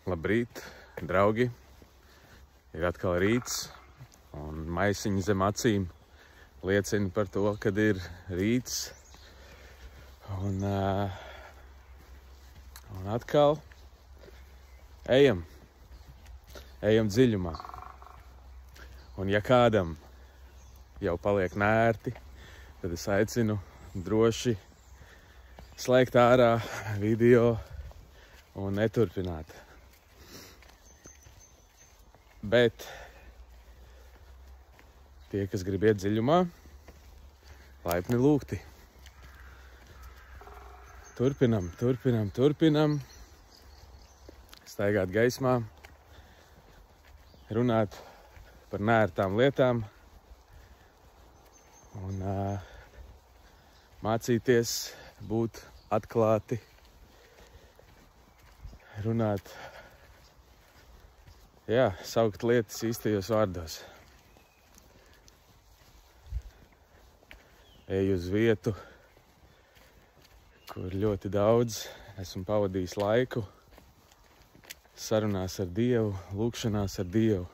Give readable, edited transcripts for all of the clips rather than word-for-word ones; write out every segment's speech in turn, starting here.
Labrīt, draugi! Ir atkal rīts, un maisiņi zem acīm liecina par to, kad ir rīts. Un atkal ejam dziļumā. Un ja kādam jau paliek nērti, tad es aicinu droši slēgt ārā video un neturpināt. Bet tie, kas grib iet dziļumā, laipni lūgti. Turpinam. Staigāt gaismā, runāt par nērtām lietām un mācīties būt atklāti, runāt, saukt lietas īstajos vārdos. Eju uz vietu, kur ļoti daudz esmu pavadījis laiku sarunās ar Dievu, lūkšanās ar Dievu.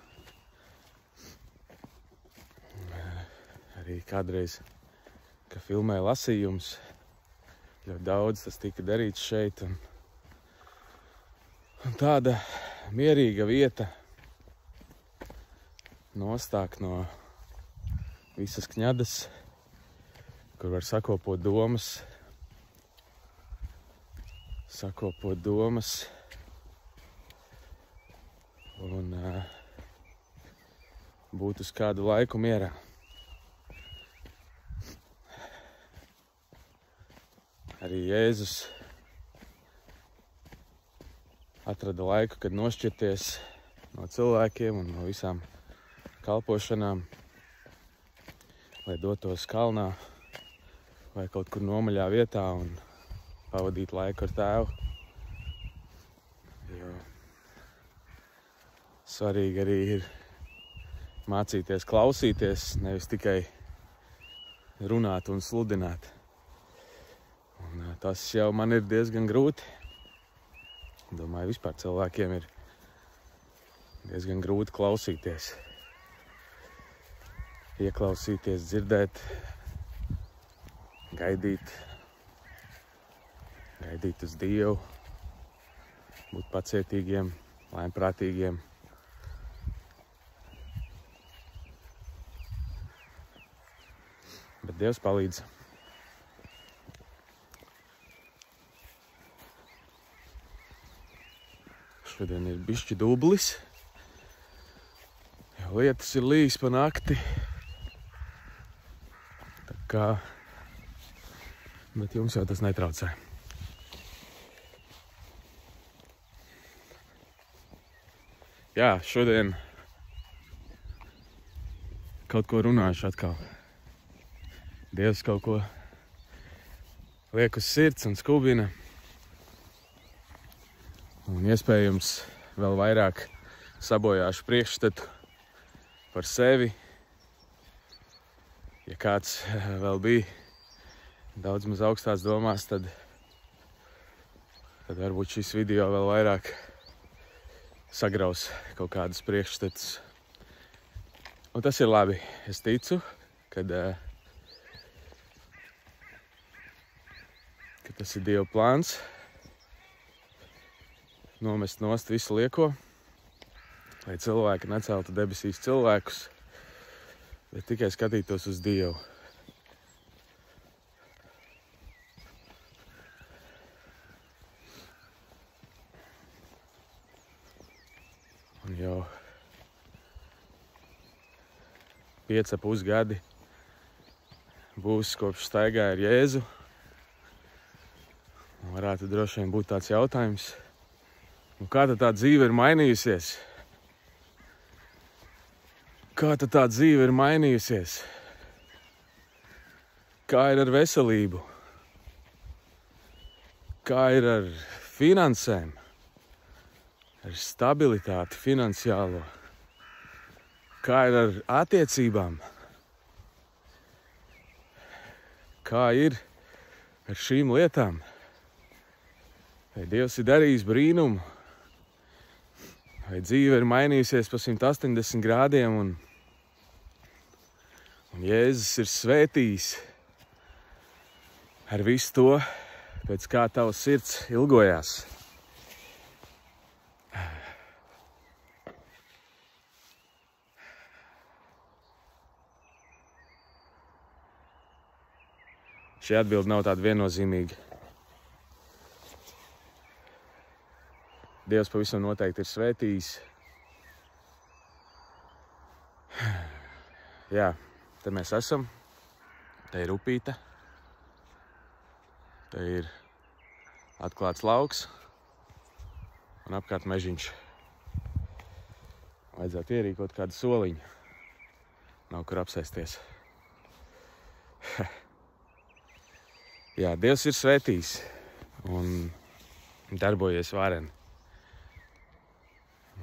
Arī kādreiz, kad filmēja lasījums, ļoti daudz tas tika darīts šeit. Un tāda mierīga vieta, nostāk no visas kņadas, kur var sakopot domas un būt uz kādu laiku mierā. Arī Jēzus atrada laiku, kad nošķirties no cilvēkiem un no visām kalpošanām, lai dotos kalnā vai kaut kur nomaļā vietā un pavadīt laiku ar Tēvu. Jo svarīgi arī ir mācīties klausīties, nevis tikai runāt un sludināt. Un tas jau man ir diezgan grūti. Domāju, vispār cilvēkiem ir diezgan grūti klausīties. Ieklausīties, dzirdēt, gaidīt uz Dievu, būt pacietīgiem, lēnprātīgiem. Bet Dievs palīdz. Šodien ir bišķi dublis, jo lietas ir līs pa nakti. Bet jums jau tas netraucē. Šodien kaut ko runāšu atkal. Dievs kaut ko liek uz sirds un skubina. Un iespējams vēl vairāk sabojāšu priekšstatu par sevi. Ja kāds vēl bija daudz maz augstās domās, tad varbūt šis video vēl vairāk sagraus kaut kādus priekšstatus. Un tas ir labi. Es ticu, ka tas ir Dieva plāns nomest nost visu lieko, lai cilvēki neceltu debesīs cilvēkus, bet tikai skatītos uz Dievu. Un jau 5,5 gadi būs kopš staigāju ar Jēzu. Un varētu droši vien būt tāds jautājums, kā tad tā dzīve ir mainījusies? Kā tad tā dzīve ir mainījusies? Kā ir ar veselību? Kā ir ar finansēm? Ar stabilitāti finansiālo? Kā ir ar attiecībām? Kā ir ar šīm lietām? Vai Dievs ir darījis brīnumu? vai dzīve ir mainījusies pa 180 grādiem un Jēzus ir svētījis ar visu to, pēc kā tavs sirds ilgojās. Šī atbilde nav tāda viennozīmīga. Dievs pavisam noteikti ir svētījis. Jā, te mēs esam. Te ir upīte. Te ir atklāts lauks un apkārt mežiņš. Vajadzētu ierīkot kādu soliņu. Nav kur apsēsties. Jā, Dievs ir svētījis un darbojies vareni.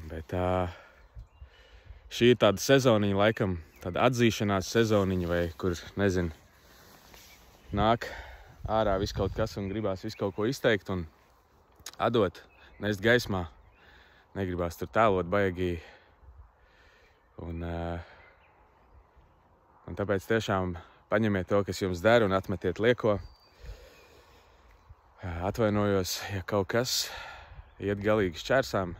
Bet šī ir tāda sezoniņa, laikam, tāda atzīšanās sezoniņa, vai kur, nezinu, nāk ārā viss kaut kas un gribās visu kaut ko izteikt un atdot, nest gaismā. Negribās tur tēlot baigi. Un tāpēc tiešām paņemiet to, kas jums der un atmetiet lieko. Atvainojos, ja kaut kas iet galīgi šķērsām.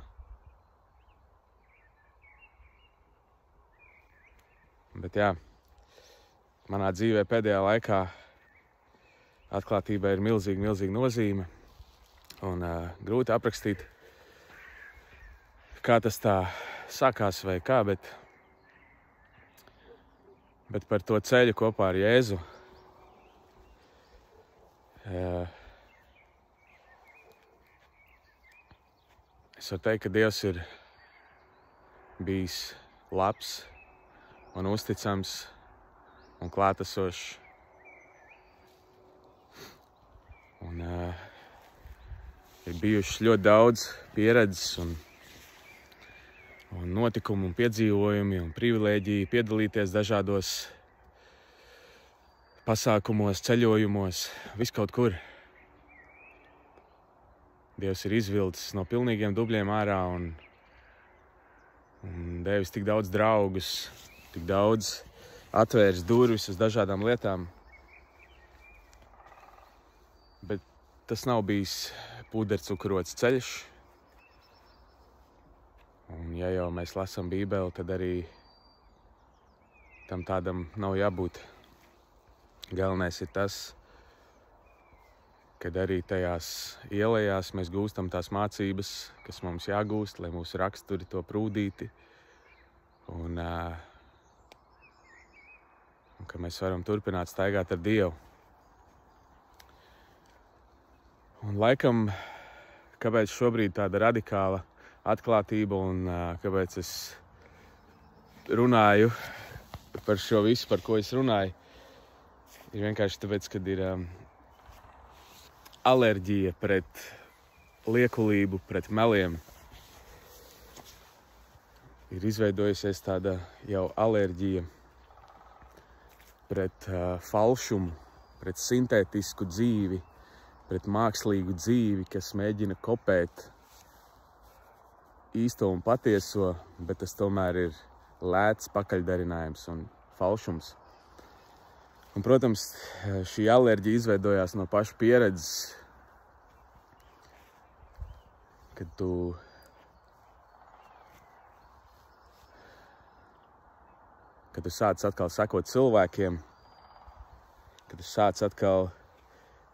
Bet jā, manā dzīvē pēdējā laikā atklātībai ir milzīga nozīme. Un grūti aprakstīt, kā tas tā sākās vai kā, bet par to ceļu kopā ar Jēzu. Es varu teikt, ka Dievs ir bijis labs un uzticams un klātesošs. Un ir bijuši ļoti daudz pieredzes un notikumu un piedzīvojumi un privilēģija piedalīties dažādos pasākumos, ceļojumos, viskaut kur. Dievs ir izvilcis no pilnīgiem dubļiem ārā un devis tik daudz draugus, tik daudz atvēris durvis uz dažādām lietām. Bet tas nav bijis pudercukurots ceļš. Un ja jau mēs lasām Bībeli, tad arī tam tādam nav jābūt. Galvenais ir tas, kad arī tajās ielējās mēs gūstam tās mācības, kas mums jāgūst, lai mūsu raksturi to prūdīti. Un ka mēs varam turpināt staigāt ar Dievu. Un laikam, kāpēc šobrīd tāda radikāla atklātība un kāpēc es runāju par šo visu, par ko es runāju, ir vienkārši tāpēc, kad ir alerģija pret liekulību, pret meliem. Ir izveidojusies tāda jau alerģija pret falšumu, pret sintētisku dzīvi, pret mākslīgu dzīvi, kas mēģina kopēt īsto un patieso, bet tas tomēr ir lēts pakaļdarinājums un falšums. Un, protams, šī alerģija izveidojās no paša pieredzes, kad tu sāc atkal sekot cilvēkiem, kad tu sāc atkal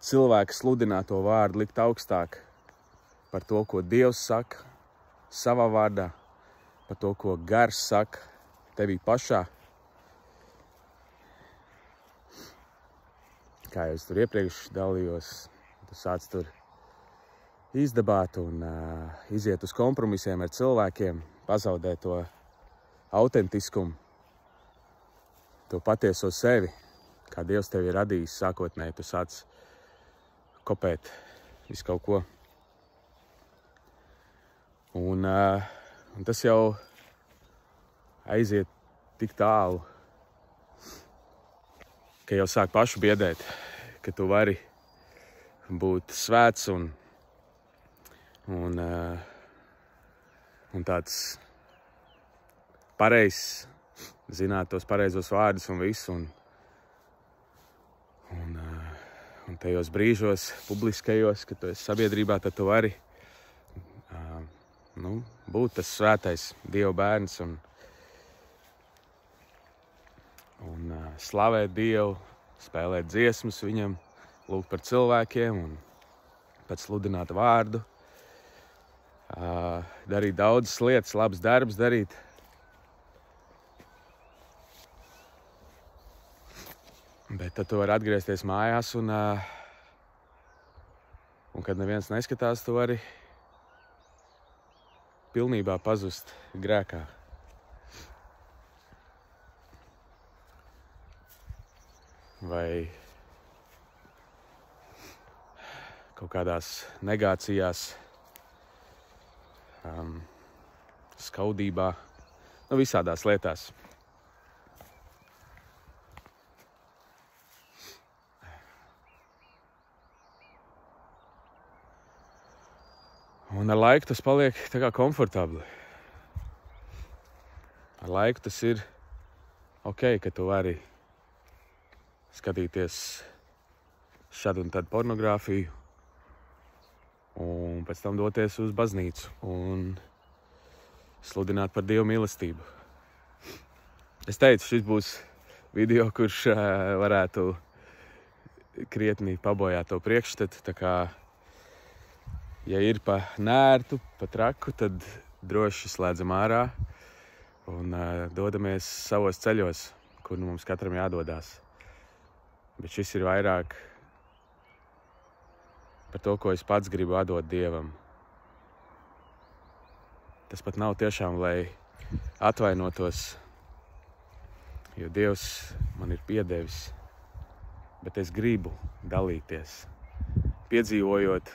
cilvēku sludināto vārdu likt augstāk par to, ko Dievs saka savā vārdā, par to, ko Gars saka tevī pašā. Kā jau es tur iepriekš dalījos, tu sāc tur izdabāt un iziet uz kompromisiem ar cilvēkiem, pazaudēt to autentiskumu, to patieso sevi, kā Dievs tevi ir radījis sākotnēji. Tu sāc kopēt visu kaut ko. Un tas jau aiziet tik tālu, ka jau sāk pašu biedēt, ka tu vari būt svēts un un tāds pareizs, zināt tos pareizos vārdus un visu. Un tajos brīžos, publiskajos, kad tu esi sabiedrībā, tad tu vari būt tas svētais Dieva bērns un slavēt Dievu, spēlēt dziesmas viņam, lūgt par cilvēkiem un pēc sludināt vārdu, darīt daudzas lietas, labs darbs darīt. Bet tad tu vari atgriezties mājās un kad neviens neskatās, tu vari pilnībā pazust grēkā. Vai kaut kādās negācijās, skaudībā, visādās lietās. Un ar laiku tas paliek tā kā komfortabli. Ar laiku tas ir ok, ka tu vari skatīties šad un tad pornogrāfiju un pēc tam doties uz baznīcu un sludināt par Dievu mīlestību. Es teicu, šis būs video, kurš varētu krietni pabojāt to priekšstatu, tā kā ja ir pa nērtu, pa traku, tad droši slēdzam ārā un dodamies savos ceļos, kur mums katram jādodās. Bet šis ir vairāk par to, ko es pats gribu atdot Dievam. Tas pat nav tiešām, lai atvainotos, jo Dievs man ir piedevis, bet es gribu dalīties, piedzīvojot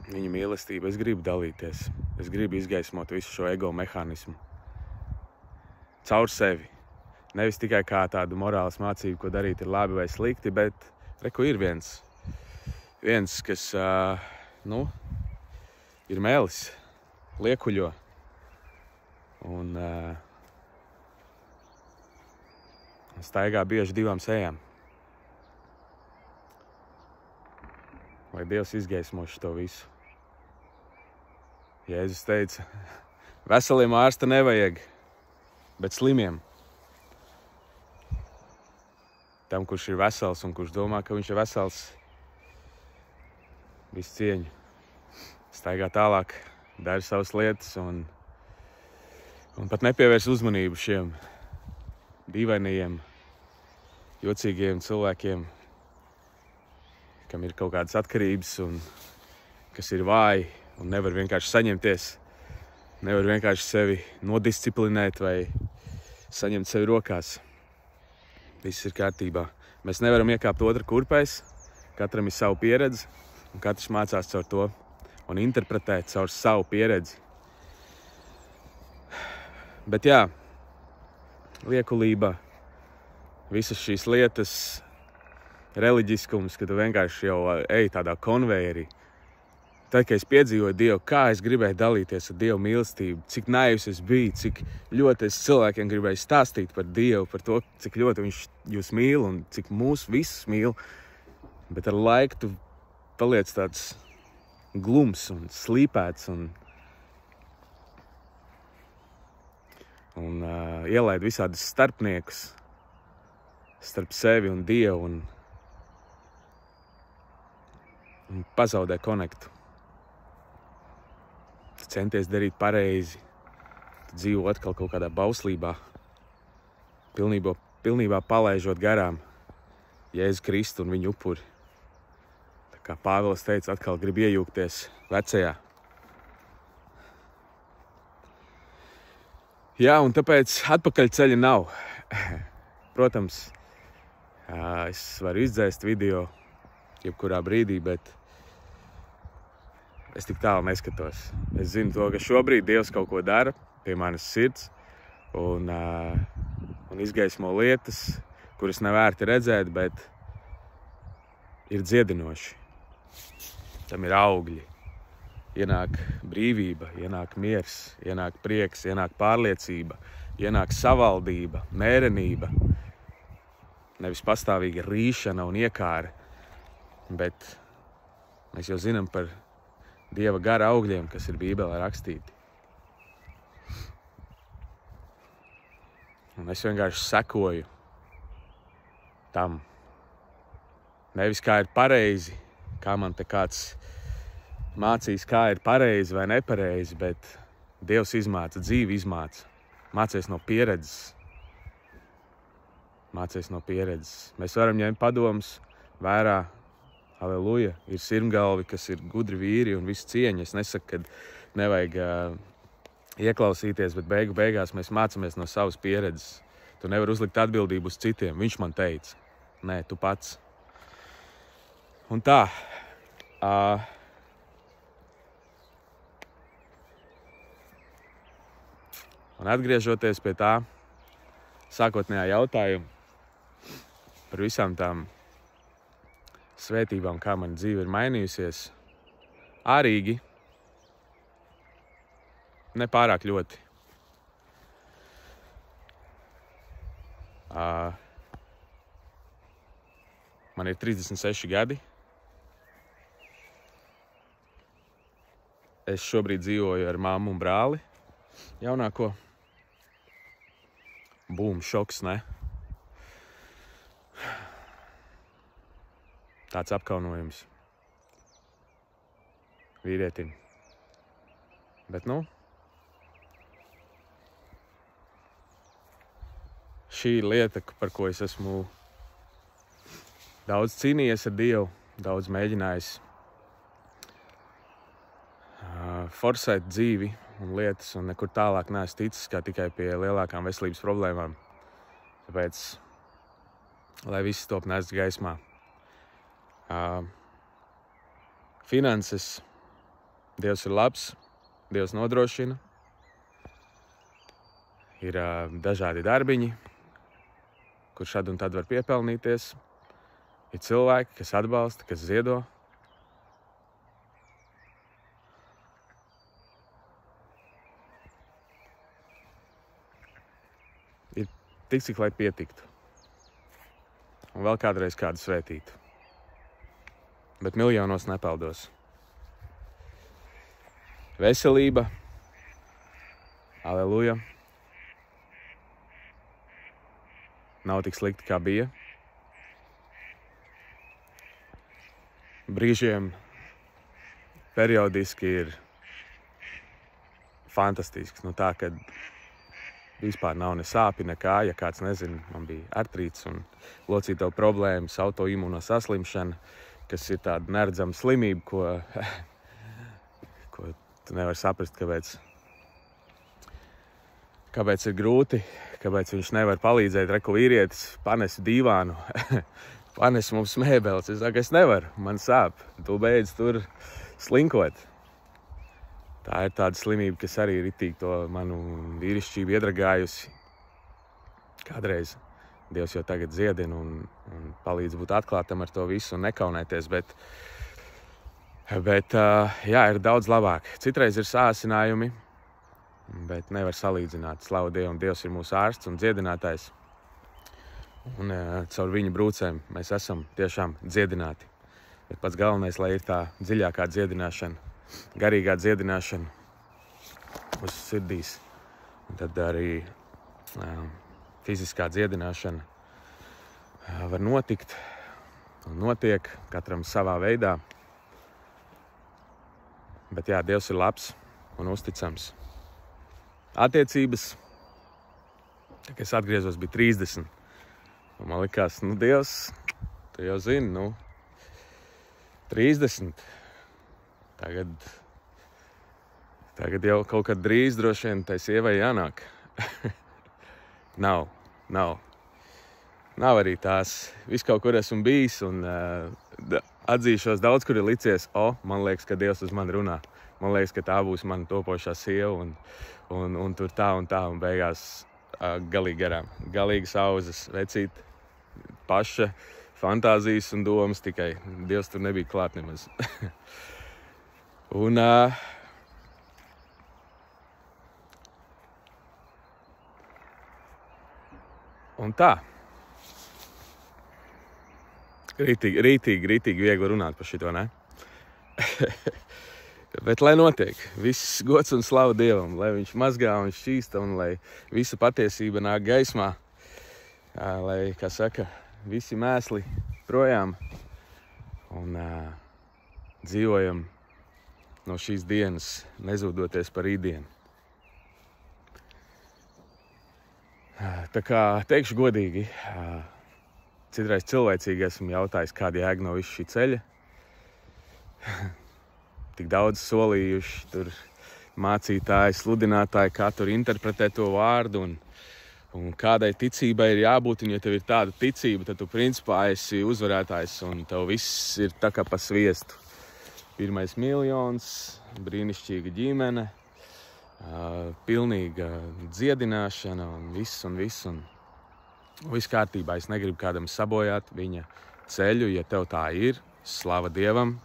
viņa mīlestību. Es gribu dalīties. Es gribu izgaismot visu šo ego mehānismu. Caur sevi. Nevis tikai kā tādu morāles mācību, ko darīt ir labi vai slikti, bet reku ir viens, kas, ir mēlis, liekuļo. Un staigā bieži divām sejām. Lai Dievs izgaismo šo visu. Jēzus teica, veseliem ārsta nevajag, bet slimiem. Tam, kurš ir vesels un kurš domā, ka viņš ir vesels, visu cieņu. Staigā tālāk, dara savas lietas un pat nepievērs uzmanību šiem dīvainajiem, jocīgiem cilvēkiem, kam ir kaut kādas atkarības un kas ir vāji un nevar vienkārši saņemties, nevar vienkārši sevi nodisciplinēt vai saņemt sevi rokās. Viss ir kārtībā. Mēs nevaram iekāpt otra kurpēs, katram ir savu pieredzi un katrs mācās caur to un interpretē caur savu pieredzi. Bet jā, liekulība, visas šīs lietas, reliģiskums, ka tu vienkārši jau ej tādā konvejerī. Tad, kad es piedzīvoju Dievu, kā es gribēju dalīties ar Dievu mīlestību, cik naivs es biju, cik ļoti es cilvēkiem gribēju stāstīt par Dievu, par to, cik ļoti viņš jūs mīl un cik mūs visus mīl. Bet ar laiku tu paliec tāds glums un slīpēts un ielaid visādus starpniekus starp sevi un Dievu un pazaudē konektu. Tu centies darīt pareizi, tu dzīvo atkal kaut kādā bauslībā, pilnībā palaižot garām Jēzu Kristu un viņu upuri. Tā kā Pāvils teica, atkal grib iejūgties vecajā. Jā, un tāpēc atpakaļ ceļa nav. Protams, es varu izdzēst video jebkurā brīdī, bet es tik tālu neskatos. Es zinu to, ka šobrīd Dievs kaut ko dara pie manas sirds un izgaismo lietas, kuras nevērti redzēt, bet ir dziedinoši. Tam ir augļi. ienāk brīvība, ienāk miers, ienāk prieks, ienāk pārliecība, ienāk savaldība, mērenība. Nevis pastāvīga rīšana un iekāre, bet mēs jau zinām par Dieva gara augļiem, kas ir Bībelē rakstīti. Un es vienkārši sekoju tam. Nevis kā ir pareizi, kā man te kāds mācīs, kā ir pareizi vai nepareizi, bet Dievs izmāca, dzīve izmāca. Mācies no pieredzes. Mācies no pieredzes. Mēs varam ņemt padomus vērā. Aleluja. Ir sirmgalvi, kas ir gudri vīri un visu cieņu. Es nesaku, ka nevajag ieklausīties, bet beigās mēs mācāmies no savas pieredzes. Tu nevari uzlikt atbildību uz citiem. Viņš man teica. Nē, tu pats. Un tā. Un atgriežoties pie tā sākotnējā jautājuma par visām tām svētībām, kā mana dzīve ir mainījusies, ārīgi, nepārāk ļoti. Man ir 36 gadi. Es šobrīd dzīvoju ar mammu un brāli, jaunāko. Bum, šoks, ne? Tāds apkaunojums vīrietim. Bet, šī ir lieta, par ko es esmu daudz cīnījies ar Dievu, daudz mēģinājis forsēt dzīvi un lietas, un nekur tālāk neesmu ticis, kā tikai pie lielākām veselības problēmām. Tāpēc, lai viss top nests gaismā. Finanses. Dievs ir labs, Dievs nodrošina. Ir dažādi darbiņi, kur šad un tad var piepelnīties. Ir cilvēki, kas atbalsta, kas ziedo. Ir tik, cik lai pietiktu. Un vēl kādreiz kādu svētītu. Bet miljonos nepeldos. Veselība. Aleluja. Nav tik slikti, kā bija. Brīžiem periodiski ir fantastisks. Tā, kad vispār nav ne sāpi, nekā. Ja kāds nezina, man bija artrīts un locītavu problēmas, autoimūno saslimšana, kas ir tāda neredzama slimība, ko tu nevari saprast, kāpēc ir grūti, kāpēc viņš nevar palīdzēt. Reku vīrietis panes dīvānu, panes mums mēbeles. Es saku, es nevaru, man sāp. Tu beidz tur slinkot. Tā ir tāda slimība, kas arī ritīgi to manu vīrišķību iedragājusi. Kādreiz Dievs jau tagad dziedina un palīdz būt atklātam ar to visu un nekaunēties, bet jā, ir daudz labāk. Citreiz ir sāsinājumi, bet nevar salīdzināt. Slavu Dievam, Dievs ir mūsu ārsts un dziedinātājs. Un caur viņu brūcēm mēs esam tiešām dziedināti. Bet pats galvenais, lai ir tā dziļākā dziedināšana, garīgā dziedināšana uz sirdīs. Un tad arī fiziskā dziedināšana var notikt un notiek katram savā veidā. Bet jā, Dievs ir labs un uzticams. Attiecības, kad es atgriezos, bija 30. Un man likās, Dievs, tu jau zini, 30. Tagad jau kaut kad drīz droši vien tai sievai jānāk. Nav arī tās. Viss kaut kur esmu bijis un atzīšos, daudz kur ir licies, man liekas, ka Dievs uz mani runā. Man liekas, ka tā būs mana topošā sieva un tur tā un beigās galīgi garām. Galīgi sauzas, vecīt, paša fantāzijas un domas tikai. Dievs tur nebija klāt nemaz. Un Un tā. Rītīgi viegli runāt par šito, ne? Bet lai notiek, viss gods un slava Dievam, lai viņš mazgā un šķīsta un lai visa patiesība nāk gaismā, lai, kā saka, visi mēsli projām un dzīvojam no šīs dienas, nezūdoties par rītdienu. Tā kā teikšu godīgi, citreiz cilvēcīgi esmu jautājis, kāda jēga no visu šī ceļa. Tik daudz solījuši, tur mācītāji, sludinātāji, kā tur interpretē to vārdu un kādai ticībai ir jābūt. Un ja tev ir tāda ticība, tad tu principā esi uzvarētājs un tev viss ir tā kā pa sviestu. 1 miljons, brīnišķīga ģimene, pilnīga dziedināšana un viss. Un viss kārtībā. Es negribu kādam sabojāt viņa ceļu, ja tev tā ir, slava Dievam.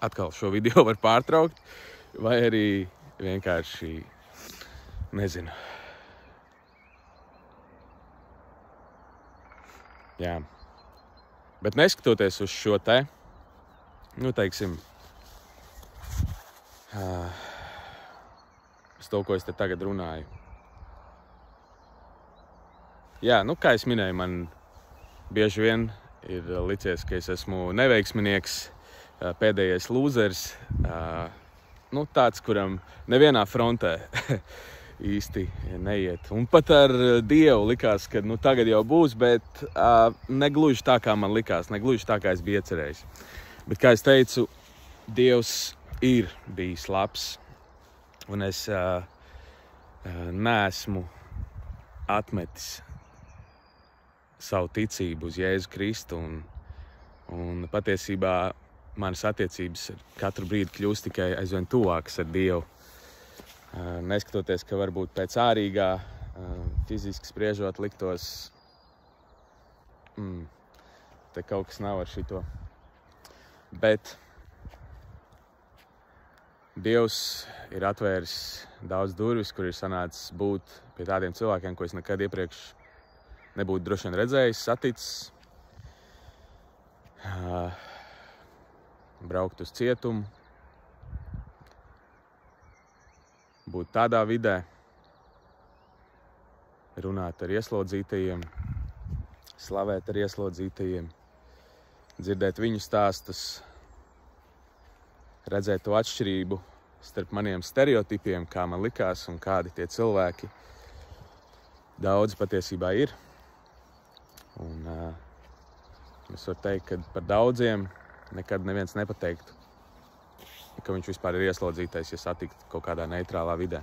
Atkal šo video var pārtraukt, vai arī vienkārši, nezinu. Jā. Bet neskatoties uz šo te, teiksim, uz to, ko es te tagad runāju. Jā, kā es minēju, man bieži vien ir licies, ka es esmu neveiksminieks, pēdējais lūzers, tāds, kuram nevienā frontē īsti neiet. Un pat ar Dievu likās, ka tagad jau būs, bet negluži tā, kā man likās, negluži tā, kā es biju iecerējis. Bet, kā es teicu, Dievs ir bijis labs, un es neesmu atmetis savu ticību uz Jēzu Kristu, un patiesībā manas attiecības katru brīdi kļūst tikai aizvien tuvākas ar Dievu. Neskatoties, ka varbūt pēc ārīgā, fiziski spriežot, liktos, te kaut kas nav ar šito. Bet Dievs ir atvēris daudz durvis, kur ir sanācis būt pie tādiem cilvēkiem, ko es nekad iepriekš nebūtu droši vien redzējis, saticis. Braukt uz cietumu, būt tādā vidē, runāt ar ieslodzītajiem, slavēt ar ieslodzītajiem, dzirdēt viņu stāstus, redzēt to atšķirību starp maniem stereotipiem, kā man likās un kādi tie cilvēki daudz patiesībā ir. Un es varu teikt, ka par daudziem nekad neviens nepateiktu, ka viņš vispār ir ieslodzītais, ja satiktu kaut kādā neitrālā vidē.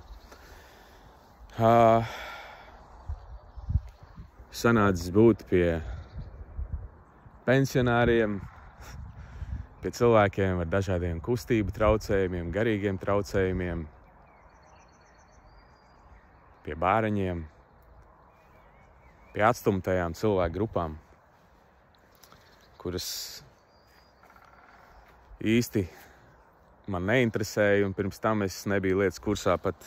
Sanācis būt pie pensionāriem, pie cilvēkiem ar dažādiem kustību traucējumiem, garīgiem traucējumiem, pie bāreņiem, pie atstumtajām cilvēku grupām, kuras īsti man neinteresēja, un pirms tam es nebiju lietas kursā pat,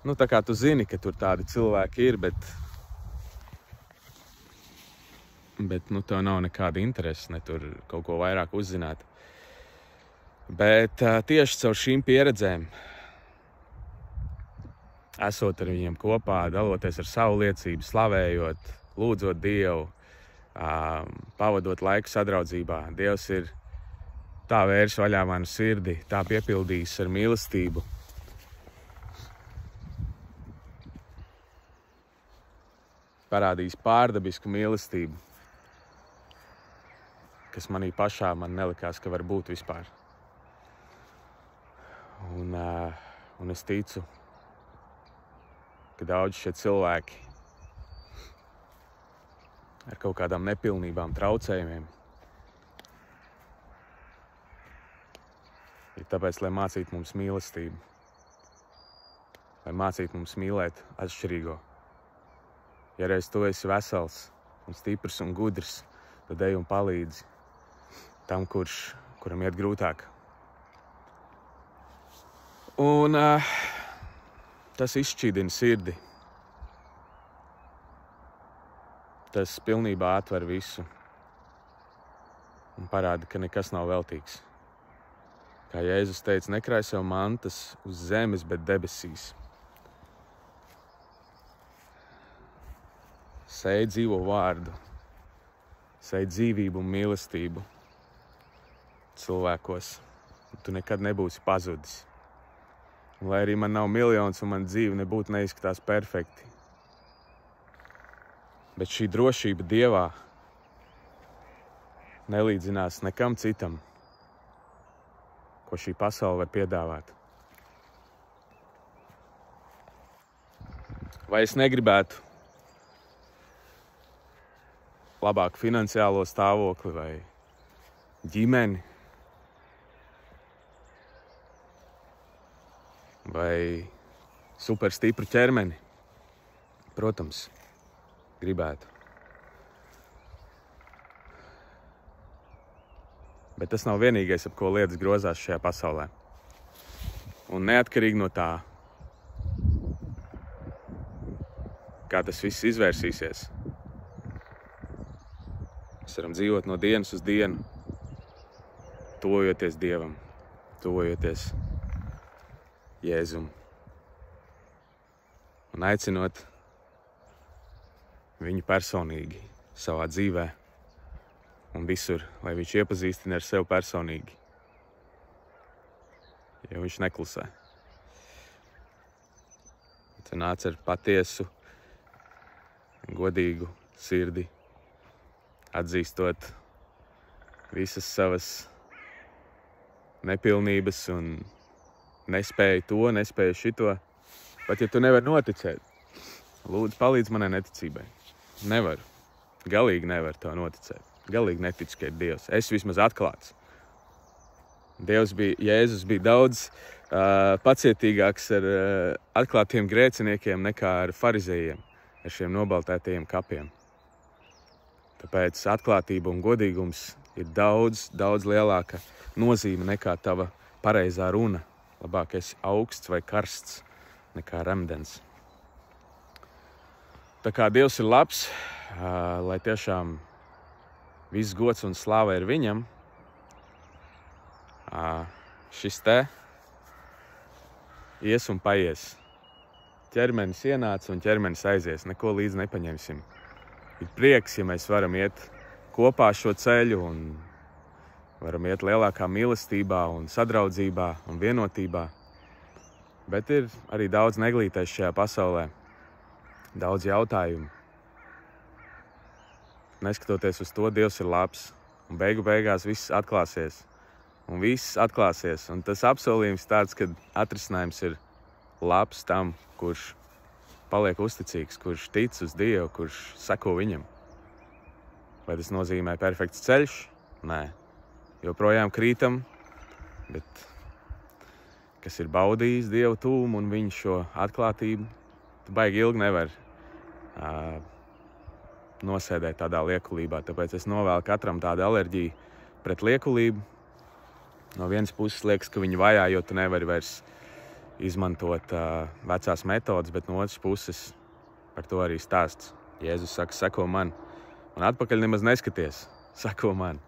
tā kā tu zini, ka tur tādi cilvēki ir, bet tev nav nekāda interese, ne tur kaut ko vairāk uzzināt. Bet tieši caur šīm pieredzēm, esot ar viņiem kopā, daloties ar savu liecību, slavējot, lūdzot Dievu, pavadot laiku sadraudzībā, Dievs ir tā vērs vaļā manu sirdi, tā piepildījis ar mīlestību. Parādījis pārdabisku mīlestību, kas manī pašā man nelikās, ka var būt vispār. Un es ticu, ka daudz šie cilvēki ar kaut kādām nepilnībām, traucējumiem ir tāpēc, lai mācītu mums mīlestību, lai mācītu mums mīlēt atšķirīgo. Ja reiz tu esi vesels un stiprs un gudrs, tad ej un palīdzi tam, kuram iet grūtāk. Un tas izšķīdina sirdi. tas pilnībā atver visu un parāda, ka nekas nav veltīgs. Kā Jēzus teica, nekrāj sev mantas uz zemes, bet debesīs. Sēj dzīvo vārdu, sēj dzīvību un mīlestību cilvēkos. Tu nekad nebūsi pazudis. Un, lai arī man nav miljons un man dzīve nebūtu neizskatās perfekti. Bet šī drošība Dievā nelīdzinās nekam citam, ko šī pasaule var piedāvāt. Vai es negribētu labāku finansiālo stāvokli vai ģimeni, vai super stipru ķermeni? Protams, gribētu. Bet tas nav vienīgais, ap ko lietas grozās šajā pasaulē. Un neatkarīgi no tā, kā tas viss izvērsīsies, mēs varam dzīvot no dienas uz dienu, tuvojoties Dievam, tuvojoties Jēzum un aicinot viņu personīgi savā dzīvē un visur, lai viņš iepazīstina ar sevi personīgi, jo viņš neklusē. Te nāc ar patiesu, godīgu sirdi, atzīstot visas savas nepilnības un nespēju to, nespēju šito. Pat ja tu nevari noticēt, lūdzu palīdz manai neticībai. Nevaru. Galīgi nevaru to noticēt. Galīgi neticu, ka ir Dievs. Es vismaz atklāts. Jēzus bija daudz pacietīgāks ar atklātiem grēciniekiem nekā ar farizējiem, ar šiem nobaltētajiem kapiem. Tāpēc atklātība un godīgums ir daudz, daudz lielāka nozīme nekā tava pareizā runa. Labāk esi augsts vai karsts nekā remdens. Tā kā Dievs ir labs, lai tiešām viss gods un slāva ir viņam, šis te ies un paies. Ķermenis ienāca un ķermenis aizies, neko līdzi nepaņemsim. Ir prieks, ja mēs varam iet kopā šo ceļu un varam iet lielākā mīlestībā un sadraudzībā un vienotībā. Bet ir arī daudz neglītais šajā pasaulē, daudz jautājumu. Neskatoties uz to, Dievs ir labs un beigās viss atklāsies. Un viss atklāsies. Un tas apsolījums tāds, ka atrisinājums ir labs tam, kurš paliek uzticīgs, kurš tic uz Dievu, kurš seko viņam. Vai tas nozīmē perfekts ceļš? Nē. Joprojām krītam, bet kas ir baudījis Dievu tūmu un viņa šo atklātību, tu baigi ilgi nevar nosēdēt tādā liekulībā. Tāpēc es novēlu katram tādu alerģiju pret liekulību. No vienas puses liekas, ka viņi vajā, jo tu nevari vairs izmantot vecās metodas, bet no otras puses par to arī stāsts. Jēzus saka, seko man, un atpakaļ nemaz neskaties, seko man,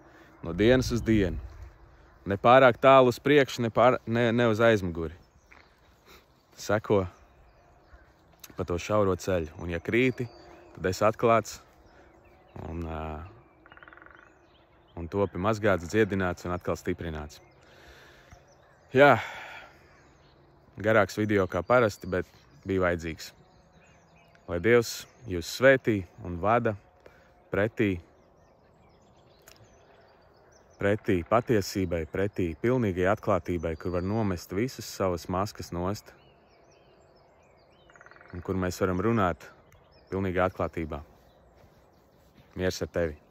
no dienas uz dienu. Ne pārāk tālu uz priekšu, ne uz aizmuguri. Seko pa to šauro ceļu, un ja krīti, tad esi atklāts un topi mazgāts, dziedināts un atkal stiprināts. Jā, garāks video kā parasti, bet bija vajadzīgs. Lai Dievs jūs svētī un vada pretī patiesībai, pretī pilnīgai atklātībai, kur var nomest visas savas maskas nost un kur mēs varam runāt pilnīgā atklātībā. Miers ar tevi!